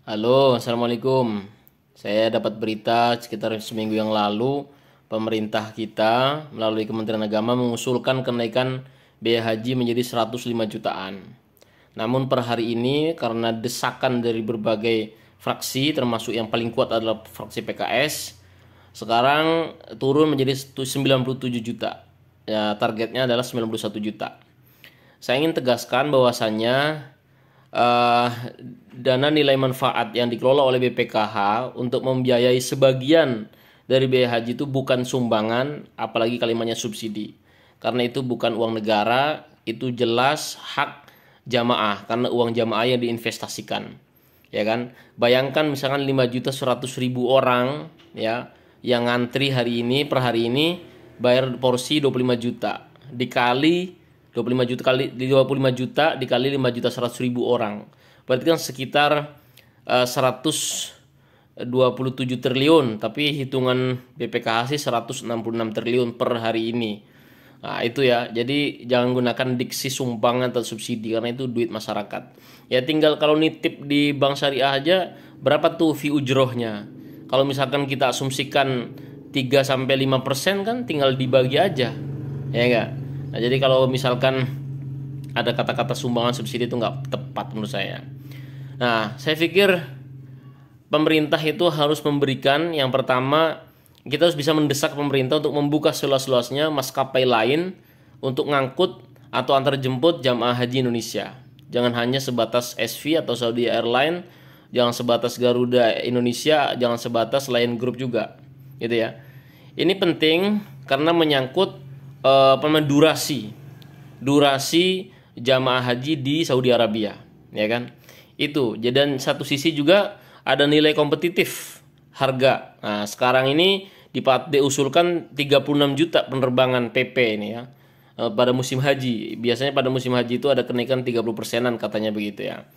Halo, Assalamualaikum. Saya dapat berita sekitar seminggu yang lalu, pemerintah kita melalui Kementerian Agama mengusulkan kenaikan biaya haji menjadi 105 jutaan. Namun per hari ini karena desakan dari berbagai fraksi, termasuk yang paling kuat adalah fraksi PKS, sekarang turun menjadi 97 juta. Ya, targetnya adalah 91 juta. Saya ingin tegaskan bahwasannya eh, dana nilai manfaat yang dikelola oleh BPKH untuk membiayai sebagian dari biaya haji itu bukan sumbangan, apalagi kalimatnya subsidi. Karena itu bukan uang negara, itu jelas hak jamaah karena uang jamaah yang diinvestasikan. Ya kan? Bayangkan misalkan 5.100.000 orang ya yang ngantri hari ini per hari ini bayar porsi 25 juta dikali 25 juta kali 25 juta dikali 5.100.000 orang. Berarti kan sekitar 127 triliun, tapi hitungan BPKH sih 166 triliun per hari ini. Nah, itu ya. Jadi jangan gunakan diksi sumbangan atau subsidi karena itu duit masyarakat. Ya tinggal kalau nitip di bank syariah aja berapa tuh fee ujrohnya. Kalau misalkan kita asumsikan 3 sampai 5% kan tinggal dibagi aja. Ya enggak? Nah, jadi kalau misalkan ada kata-kata sumbangan subsidi itu nggak tepat menurut saya. Nah, saya pikir pemerintah itu harus memberikan, yang pertama kita harus bisa mendesak pemerintah untuk membuka seluas-luasnya maskapai lain untuk ngangkut atau antar jemput jamaah haji Indonesia. Jangan hanya sebatas SV atau Saudi Airlines, jangan sebatas Garuda Indonesia, jangan sebatas Lion Group juga, gitu ya. Ini penting karena menyangkut durasi jamaah haji di Saudi Arabia, ya kan? Itu. Dan satu sisi juga ada nilai kompetitif harga. Nah, sekarang ini diusulkan 36 juta penerbangan PP ini ya. Pada musim haji. Biasanya pada musim haji itu ada kenaikan 30%-an katanya begitu ya.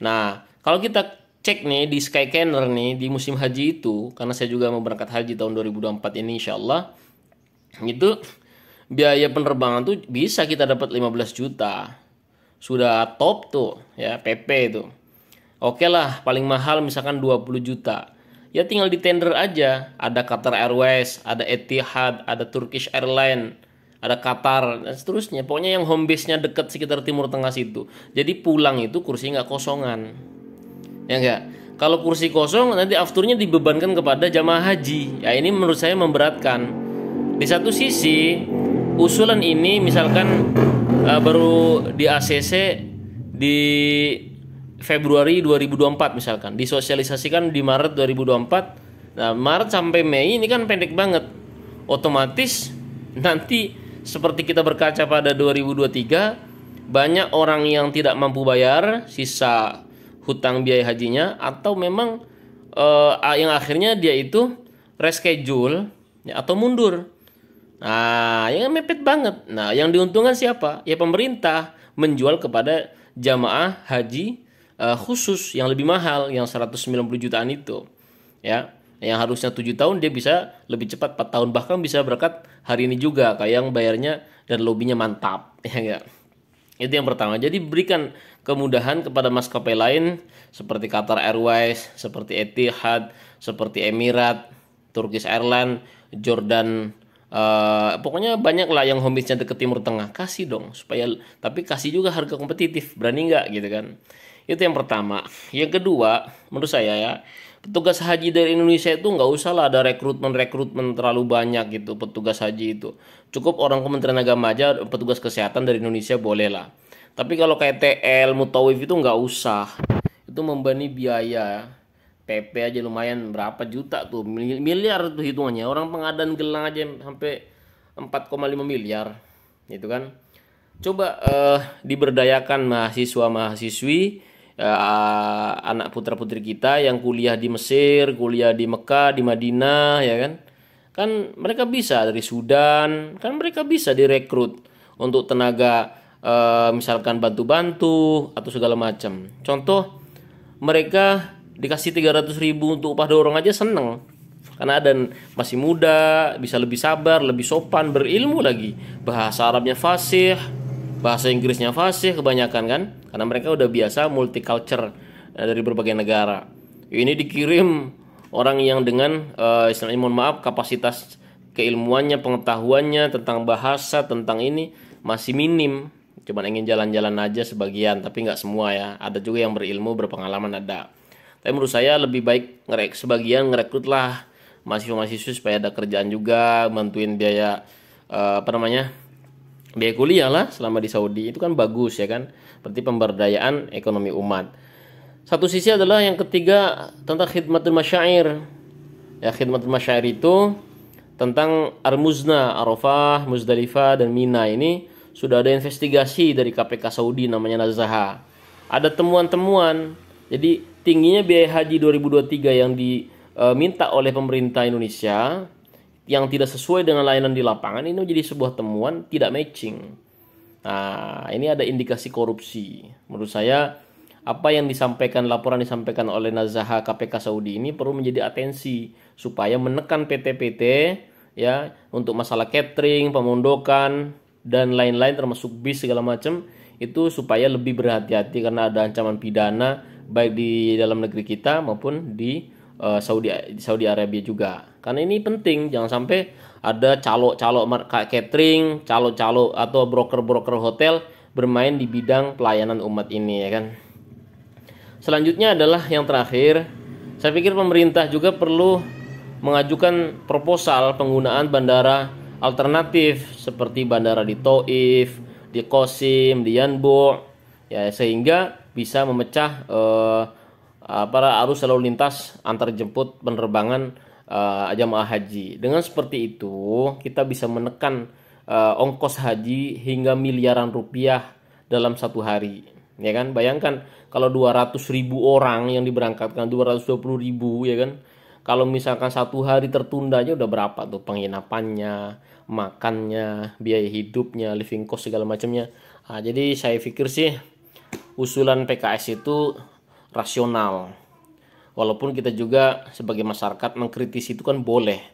Nah, kalau kita cek nih di Skyscanner nih di musim haji itu, karena saya juga mau berangkat haji tahun 2024 ini insyaallah, itu biaya penerbangan tuh bisa kita dapat 15 juta. Sudah top tuh ya PP itu. Oke lah, paling mahal misalkan 20 juta. Ya tinggal di tender aja. Ada Qatar Airways, ada Etihad, ada Turkish Airlines, ada Qatar, dan seterusnya. Pokoknya yang home base-nya dekat sekitar Timur Tengah situ. Jadi pulang itu kursi nggak kosongan. Ya enggak? Kalau kursi kosong nanti afturnya dibebankan kepada jamaah haji. Ya ini menurut saya memberatkan. Di satu sisi usulan ini misalkan baru di ACC di Februari 2024 misalkan, disosialisasikan di Maret 2024. Nah, Maret sampai Mei ini kan pendek banget. Otomatis nanti seperti kita berkaca pada 2023, banyak orang yang tidak mampu bayar sisa hutang biaya hajinya, atau memang yang akhirnya dia itu reschedule ya, atau mundur. Nah, yang mepet banget. Nah, yang diuntungkan siapa? Ya pemerintah menjual kepada jamaah haji khusus yang lebih mahal, yang 190 jutaan itu. Ya, yang harusnya 7 tahun dia bisa lebih cepat 4 tahun, bahkan bisa berangkat hari ini juga kayak yang bayarnya dan lobbynya mantap. Ya enggak? Itu yang pertama. Jadi berikan kemudahan kepada maskapai lain seperti Qatar Airways, seperti Etihad, seperti Emirat, Turkish Airlines, Jordan. Pokoknya banyak lah yang home base-nya deket Timur Tengah. Kasih dong supaya, tapi kasih juga harga kompetitif. Berani nggak gitu kan? Itu yang pertama. Yang kedua, menurut saya ya, petugas haji dari Indonesia itu nggak usah lah ada rekrutmen terlalu banyak gitu petugas haji itu. Cukup orang Kementerian Agama aja, petugas kesehatan dari Indonesia boleh lah. Tapi kalau kayak TL, Mutawif itu nggak usah. Itu membebani biaya. PP aja lumayan berapa juta tuh, miliar tuh hitungannya. Orang pengadaan gelang aja sampai 4,5 miliar gitu kan. Coba diberdayakan mahasiswa-mahasiswi, anak putra-putri kita yang kuliah di Mesir, kuliah di Mekah, di Madinah ya kan. Kan mereka bisa dari Sudan, kan mereka bisa direkrut untuk tenaga misalkan bantu-bantu atau segala macam. Contoh mereka dikasih 300.000 untuk upah dorong aja seneng, karena ada masih muda, bisa lebih sabar, lebih sopan, berilmu lagi, bahasa Arabnya fasih, bahasa Inggrisnya fasih kebanyakan kan, karena mereka udah biasa multicultural dari berbagai negara. Ini dikirim orang yang dengan istilahnya, mohon maaf, kapasitas keilmuannya, pengetahuannya tentang bahasa, tentang ini masih minim. Cuman ingin jalan-jalan aja sebagian, tapi nggak semua ya. Ada juga yang berilmu, berpengalaman ada. Tapi menurut saya lebih baik sebagian ngerekrutlah mahasiswa-mahasiswa supaya ada kerjaan juga, bantuin biaya biaya kuliah lah selama di Saudi. Itu kan bagus ya kan. Berarti pemberdayaan ekonomi umat. Satu sisi adalah yang ketiga tentang khidmatul masyair. Ya, khidmatul masyair itu tentang Al-Muzna, Arafah, Muzdalifah dan Mina. Ini sudah ada investigasi dari KPK Saudi namanya Nazaha. Ada temuan-temuan. Jadi tingginya biaya haji 2023 yang diminta oleh pemerintah Indonesia yang tidak sesuai dengan layanan di lapangan ini menjadi sebuah temuan tidak matching. Nah, ini ada indikasi korupsi. Menurut saya apa yang laporan disampaikan oleh Nazaha KPK Saudi ini perlu menjadi atensi supaya menekan PT-PT ya untuk masalah catering, pemondokan dan lain-lain termasuk bis segala macam itu supaya lebih berhati-hati karena ada ancaman pidana baik di dalam negeri kita maupun di Saudi Arabia juga. Karena ini penting, jangan sampai ada calo-calo catering, calo-calo atau broker-broker hotel bermain di bidang pelayanan umat ini ya kan. Selanjutnya adalah yang terakhir, saya pikir pemerintah juga perlu mengajukan proposal penggunaan bandara alternatif seperti bandara di Taif, di Qasim, di Yanbu ya, sehingga bisa memecah para arus lalu lintas antar jemput penerbangan jamaah haji. Dengan seperti itu kita bisa menekan ongkos haji hingga miliaran rupiah dalam satu hari ya kan. Bayangkan kalau 200.000 orang yang diberangkatkan, 220.000 ya kan. Kalau misalkan satu hari tertunda aja udah berapa tuh penginapannya, makannya, biaya hidupnya, living cost segala macamnya. Nah, jadi saya pikir sih usulan PKS itu rasional. Walaupun kita juga sebagai masyarakat mengkritisi itu kan boleh.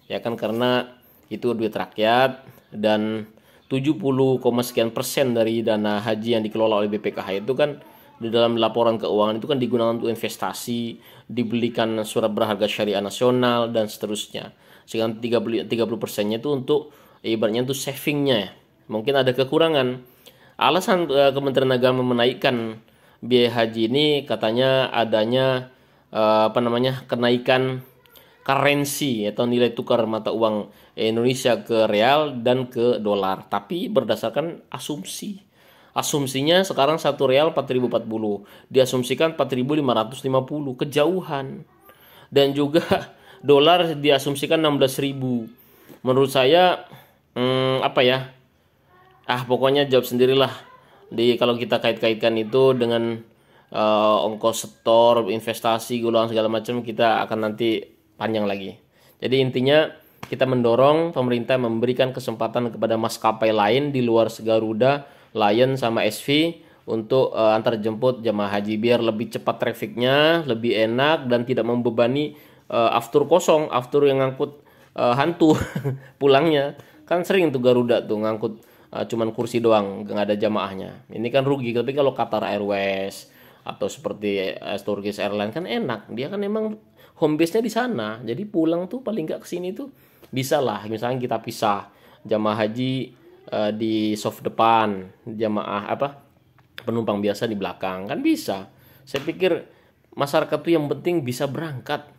Ya kan, karena itu duit rakyat dan 70, sekian persen dari dana haji yang dikelola oleh BPKH itu kan di dalam laporan keuangan itu kan digunakan untuk investasi, dibelikan surat berharga syariah nasional dan seterusnya. Sehingga 30%-nya itu untuk ibaratnya itu savingnya. Mungkin ada kekurangan. Alasan Kementerian Agama menaikkan biaya haji ini katanya adanya kenaikan currency atau nilai tukar mata uang Indonesia ke real dan ke dolar. Tapi berdasarkan asumsinya sekarang 1 real 4.040, diasumsikan 4.550, kejauhan. Dan juga dolar diasumsikan 16.000. Menurut saya pokoknya jawab sendirilah. Kalau kita kait-kaitkan itu dengan ongkos setor, investasi, gulungan segala macam, kita akan nanti panjang lagi. Jadi intinya kita mendorong pemerintah memberikan kesempatan kepada maskapai lain di luar Garuda, Lion sama SV untuk antar jemput jamaah haji biar lebih cepat trafficnya, lebih enak dan tidak membebani aftur kosong, aftur yang ngangkut hantu pulangnya. Kan sering tuh Garuda tuh ngangkut cuman kursi doang, nggak ada jamaahnya. Ini kan rugi. Tapi kalau Qatar Airways atau seperti Turkish Airlines kan enak, dia kan emang home base-nya di sana. Jadi pulang tuh paling nggak kesini tuh bisa lah. Misalnya kita pisah jamaah haji di soft depan, jamaah penumpang biasa di belakang, kan bisa. Saya pikir masyarakat tuh yang penting bisa berangkat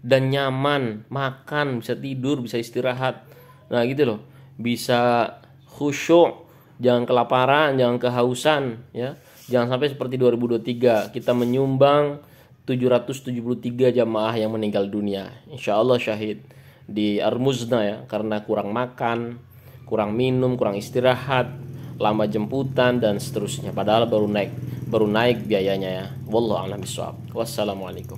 dan nyaman, makan, bisa tidur, bisa istirahat. Nah gitu loh, bisa khusyuk, jangan kelaparan, jangan kehausan ya. Jangan sampai seperti 2023 kita menyumbang 773 jamaah yang meninggal dunia. Insya Allah syahid di Al-Muzna ya, karena kurang makan, kurang minum, kurang istirahat, lama jemputan dan seterusnya. Padahal baru naik biayanya ya. Wallahu a'lam bishawab. Wassalamualaikum.